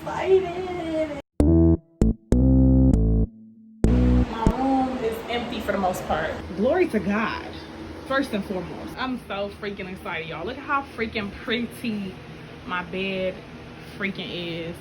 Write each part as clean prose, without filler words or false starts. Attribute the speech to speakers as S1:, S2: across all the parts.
S1: excited. My room is empty for the most part. Glory to God, first and foremost. I'm so freaking excited, y'all. Look at how freaking pretty my bed freaking is.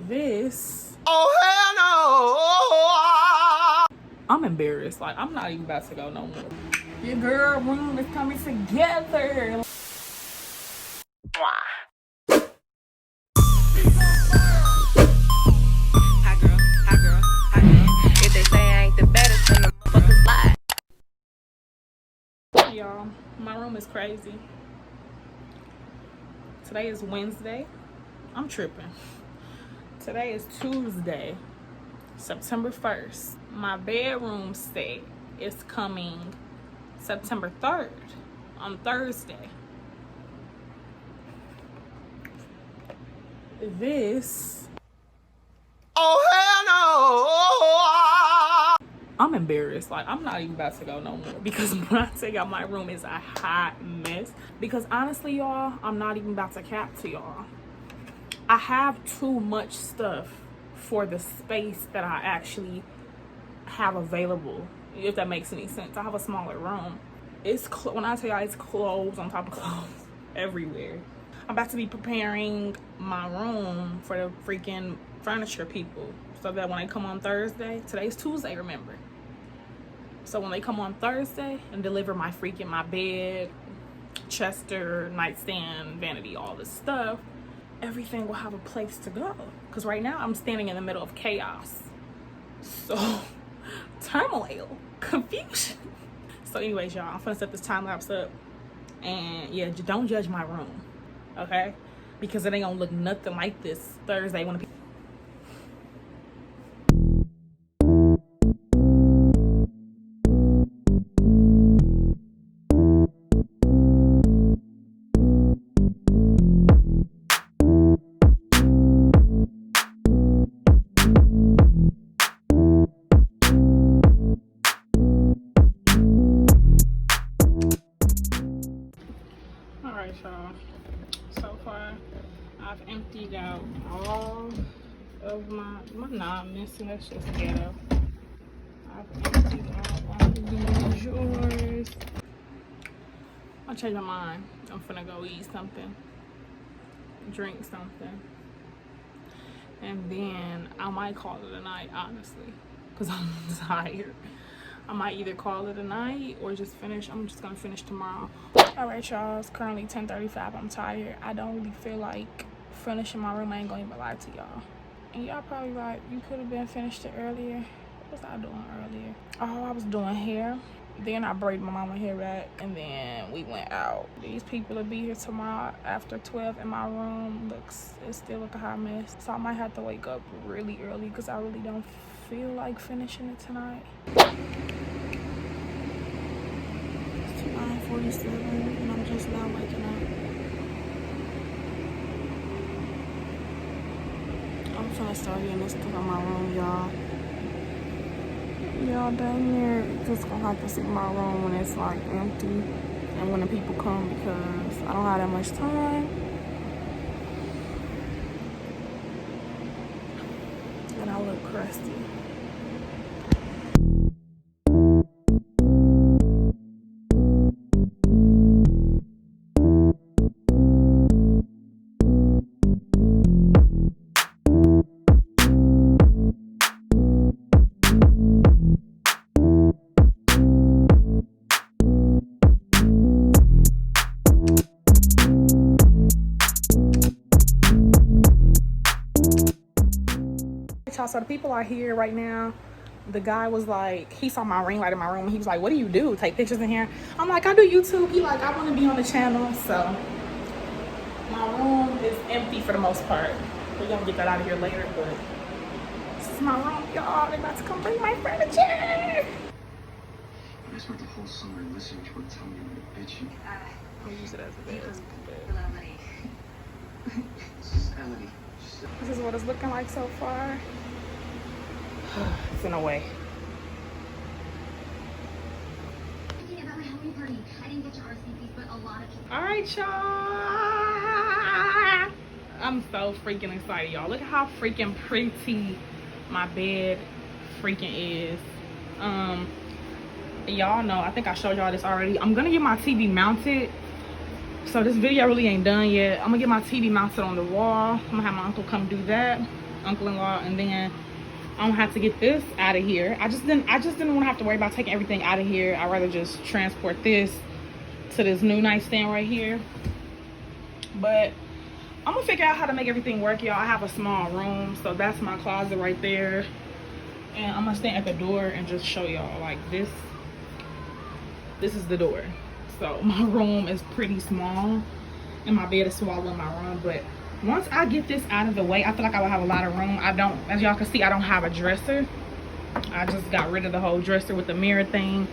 S1: This, oh hell no, I'm embarrassed. Like, I'm not even about to go no more. Your girl room is coming together. Y'all, my room is crazy. Today is Wednesday. I'm tripping. Today is Tuesday, September 1st. My bedroom set is coming September 3rd on Thursday. This, oh hell no, I'm embarrassed. Like, I'm not even about to go no more, because when I tell y'all my room is a hot mess, because honestly, y'all, I'm not even about to cap to y'all. I have too much stuff for the space that I actually have available, if that makes any sense. I have a smaller room. It's when I tell y'all, it's clothes on top of clothes everywhere. I'm about to be preparing my room for the freaking furniture people, so that when they come on Thursday, today's Tuesday, remember. So when they come on Thursday and deliver my bed, Chester, nightstand, vanity, all this stuff, everything will have a place to go. Because right now I'm standing in the middle of chaos. So, turmoil, confusion. So anyways, y'all, I'm gonna set this time lapse up. And yeah, don't judge my room, okay? Because it ain't gonna look nothing like this Thursday when people. Alright, y'all. So far, I've emptied out all of my non-missing. That's just ghetto. I've emptied out all of these drawers. I'll change my mind. I'm finna go eat something, drink something, and then I might call it a night, honestly, because I'm tired. I might either call it a night or just finish. I'm just gonna finish tomorrow. All right, y'all, it's currently 10:35. I'm tired. I don't really feel like finishing my room. I ain't gonna even lie to y'all. And y'all probably like, you could have been finished it earlier. What was I doing earlier? Oh, I was doing hair. Then I braided my mama hair back, and then we went out. These people will be here tomorrow after 12, and my room it still look a hot mess. So I might have to wake up really early, because I really don't feel like finishing it tonight. It's 9:47, and I'm just now waking up. I'm trying to start getting this stuff on my room, y'all. Y'all dang near just gonna have to see my room when it's like empty and when the people come, because I don't have that much time and I look crusty. So the people are here right now. The guy was like, he saw my ring light in my room. He was like, what do you do? Take pictures in here? I'm like, I do YouTube. He like, I want to be on the channel. So my room is empty for the most part. We're gonna get that out of here later, but this is my room, y'all. They're about to come bring my furniture.
S2: I spent the whole summer listening to her tell me what a bitch you.
S1: I'll use it as a bed.
S2: This is Elodie.
S1: This is what it's looking like so far. It's in a way. All right, y'all. I'm so freaking excited, y'all. Look at how freaking pretty my bed freaking is. Y'all know, I think I showed y'all this already. I'm gonna get my TV mounted. So this video really ain't done yet. I'm gonna get my TV mounted on the wall. I'm gonna have my uncle come do that, uncle-in-law, and then I'm gonna have to get this out of here. I just didn't want to have to worry about taking everything out of here. I'd rather just transport this to this new nightstand right here. But I'm gonna figure out how to make everything work, y'all. I have a small room, so that's my closet right there. And I'm gonna stand at the door and just show y'all, like, this is the door. So my room is pretty small and my bed is smaller in my room. But once I get this out of the way, I feel like I will have a lot of room. As y'all can see, I don't have a dresser. I just got rid of the whole dresser with the mirror thing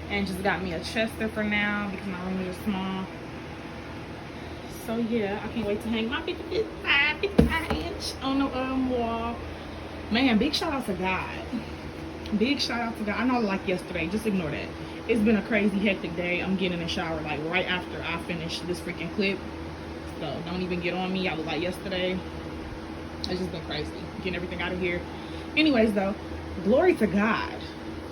S1: and just got me a Chester for now because my room is small. So yeah, I can't wait to hang my 55 inch on the wall. Man, big shout out to God. Big shout out to God. I know, like yesterday, just ignore that. It's been a crazy hectic day. I'm getting in the shower like right after I finish this freaking clip. So don't even get on me. I was like yesterday. It's just been crazy. Getting everything out of here. Anyways though, glory to God.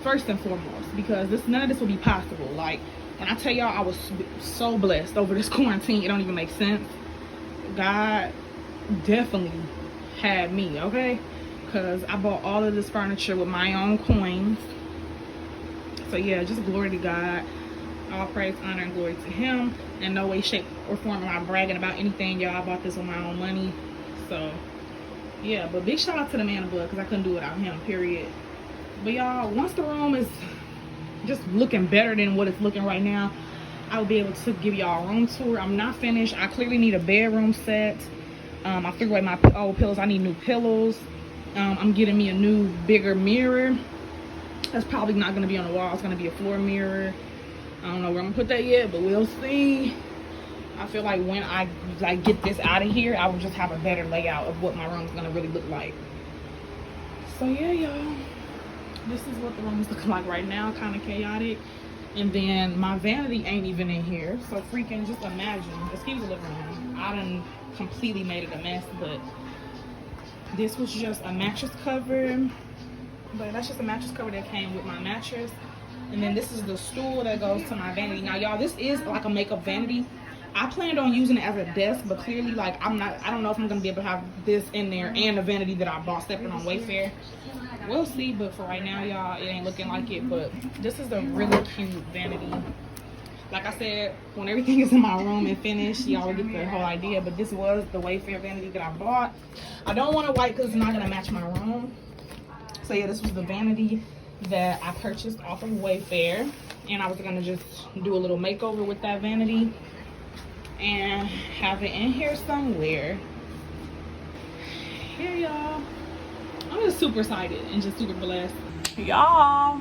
S1: First and foremost. Because none of this would be possible. Like, when I tell y'all I was so blessed over this quarantine, it don't even make sense. God definitely had me, okay? Because I bought all of this furniture with my own coins. So yeah, just glory to God. All praise, honor, and glory to him. In no way, shape, or form am I bragging about anything, y'all. I bought this with my own money. So yeah, but big shout out to the man of blood, because I couldn't do it without him, period. But y'all, once the room is just looking better than what it's looking right now, I'll be able to give y'all a room tour. I'm not finished. I clearly need a bedroom set. I threw away my old pillows. I need new pillows. I'm getting me a new bigger mirror. That's probably not going to be on the wall. It's going to be a floor mirror. I don't know where I'm going to put that yet, but we'll see. I feel like when I get this out of here, I will just have a better layout of what my room is going to really look like. So yeah, y'all. This is what the room is looking like right now. Kind of chaotic. And then my vanity ain't even in here. So freaking just imagine. Excuse the living room. I done completely made it a mess, but this was just a mattress cover. But that's just a mattress cover that came with my mattress. And then this is the stool that goes to my vanity. Now y'all, this is like a makeup vanity. I planned on using it as a desk, but clearly, like, I don't know if I'm gonna be able to have this in there and the vanity that I bought stepping on Wayfair. We'll see, but for right now, y'all, it ain't looking like it. But this is a really cute vanity. Like I said, when everything is in my room and finished, y'all will get the whole idea. But this was the Wayfair vanity that I bought. I don't want to white because it's not gonna match my room. So yeah, this was the vanity that I purchased off of Wayfair, and I was gonna just do a little makeover with that vanity and have it in here somewhere. Here, y'all. I'm just super excited and just super blessed. Y'all,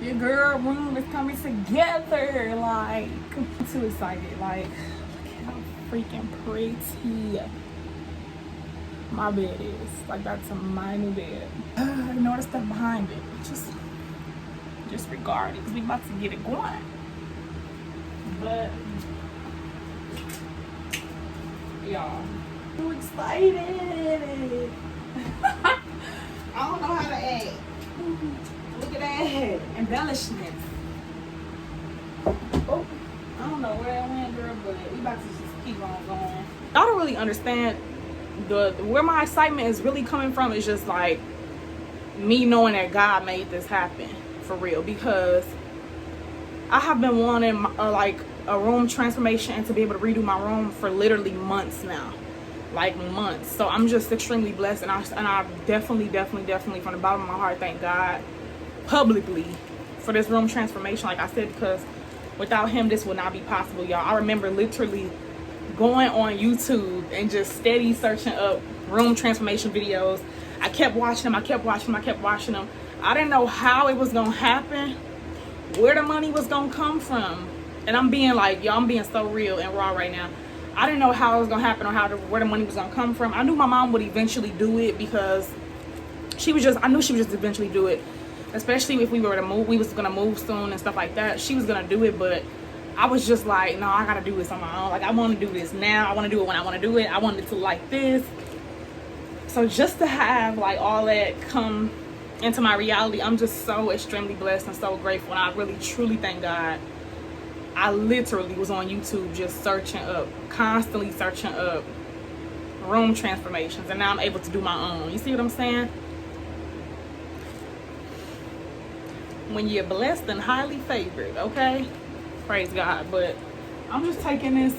S1: your girl room is coming together. Like, I'm too excited. Like, look how freaking pretty my bed is. Like, that's my new bed. I know the stuff behind it. Just regard it, because we about to get it going. But y'all, I'm excited. I don't know how to act. Look at that embellishment. Oh, I don't know where I went, girl, but we about to just keep on going. I don't really understand where my excitement is really coming from. Is just like me knowing that God made this happen for real, because I have been wanting like a room transformation and to be able to redo my room for literally months now. Like months. So I'm just extremely blessed, and I definitely from the bottom of my heart thank God publicly for this room transformation, like I said, because without him this would not be possible, y'all. I remember literally going on YouTube and just steady searching up room transformation videos. I kept watching them. I didn't know how it was gonna happen, where the money was gonna come from. And I'm being like, y'all, I'm being so real and raw right now. I didn't know how it was gonna happen or where the money was gonna come from. I knew my mom would eventually do it, because I knew she would just eventually do it. Especially if we were to move, we was gonna move soon and stuff like that. She was gonna do it, but I was just like, no, I gotta do this on my own. Like, I want to do this now. I want to do it when I want to do it. I want it to like this. So just to have like all that come into my reality, I'm just so extremely blessed and so grateful. And I really truly thank God. I literally was on YouTube just searching up, constantly searching up room transformations, and now I'm able to do my own. You see what I'm saying? When you're blessed and highly favored, okay? Praise God. But I'm just taking this,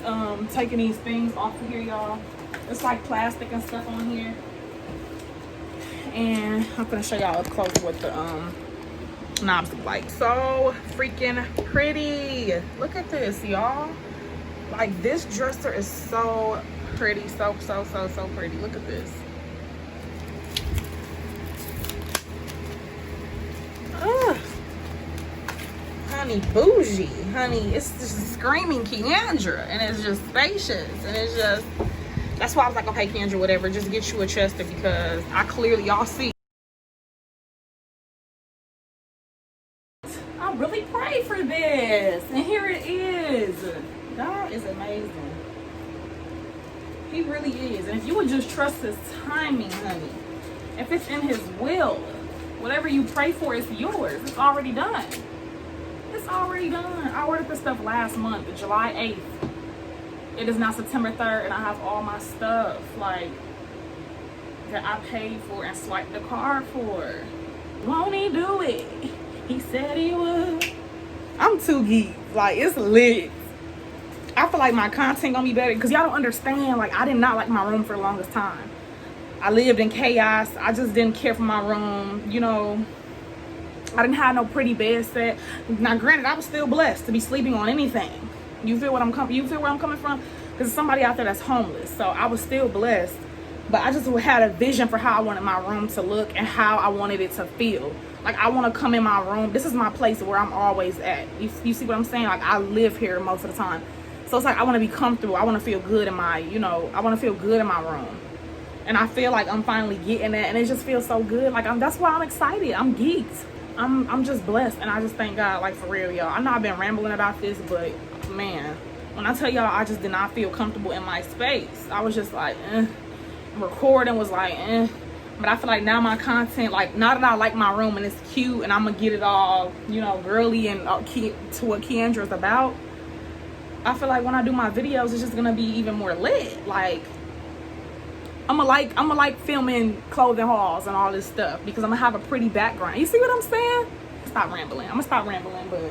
S1: taking these things off of here, y'all. It's like plastic and stuff on here. And I'm gonna show y'all up close what the knobs look like. So freaking pretty. Look at this, y'all. Like, this dresser is so pretty, so pretty. Look at this. Ugh. Honey, bougie, honey. It's just screaming Keandra, and it's just spacious, and it's just, that's why I was like, okay, Keandra, whatever, just get you a Chester, because I clearly, y'all see, I really prayed for this, and here it is. God is amazing. He really is. And if you would just trust his timing, honey, if it's in his will, whatever you pray for is yours. It's already done. It's already done. I ordered this stuff last month, July 8th. It is now September 3rd, and I have all my stuff, like, that I paid for and swiped the card for. Won't he do it? He said he would. I'm too geek. Like, it's lit. I feel like my content gonna be better, because y'all don't understand. Like, I did not like my room for the longest time. I lived in chaos. I just didn't care for my room. You know, I didn't have no pretty bed set. Now, granted, I was still blessed to be sleeping on anything. You feel what I'm coming? You feel where I'm coming from? Because somebody out there that's homeless. So I was still blessed, but I just had a vision for how I wanted my room to look and how I wanted it to feel. Like, I want to come in my room. This is my place where I'm always at. You see what I'm saying? Like, I live here most of the time. So it's like, I want to be comfortable. I want to feel good in my, you know, I want to feel good in my room. And I feel like I'm finally getting that, and it just feels so good. Like, that's why I'm excited. I'm geeked. I'm just blessed, and I just thank God, like, for real, y'all. I know I've been rambling about this, but man, when I tell y'all, I just did not feel comfortable in my space. I was just like, recording was like, but I feel like now my content, like, now that I like my room and it's cute and I'm gonna get it all, you know, girly and to what Keandra's about, I feel like when I do my videos, it's just gonna be even more lit. Like, I'm gonna like filming clothing hauls and all this stuff, because I'm gonna have a pretty background. You see what I'm saying? Stop rambling. I'm gonna stop rambling, but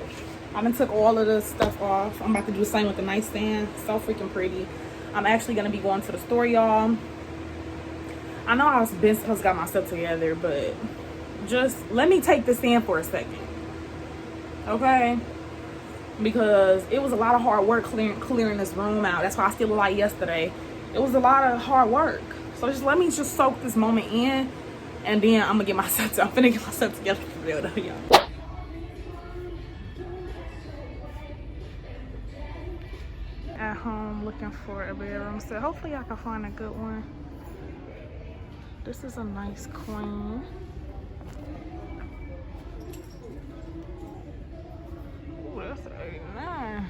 S1: I done took all of the stuff off. I'm about to do the same with the nightstand. So freaking pretty. I'm actually gonna be going to the store, y'all. I know I've been supposed to got myself together, but just let me take this in for a second, okay? Because it was a lot of hard work clearing this room out. That's why I still look like yesterday. It was a lot of hard work. So just let me just soak this moment in, and then I'm gonna get myself. I'm finna get myself together for real, though, y'all. At home looking for a bedroom set. Hopefully I can find a good one. This is a nice queen. Ooh, that's 89.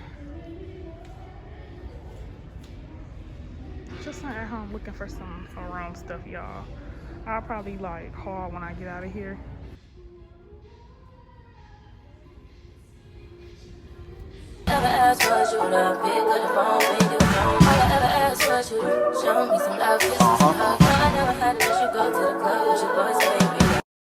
S1: Just at home looking for some room stuff, y'all. I'll probably like haul when I get out of here.
S3: Ever ask what you love, pick up the phone when you home. All I ever asked was you show me some love, kiss me some hug. No, I never had to let you go to the club with your boys.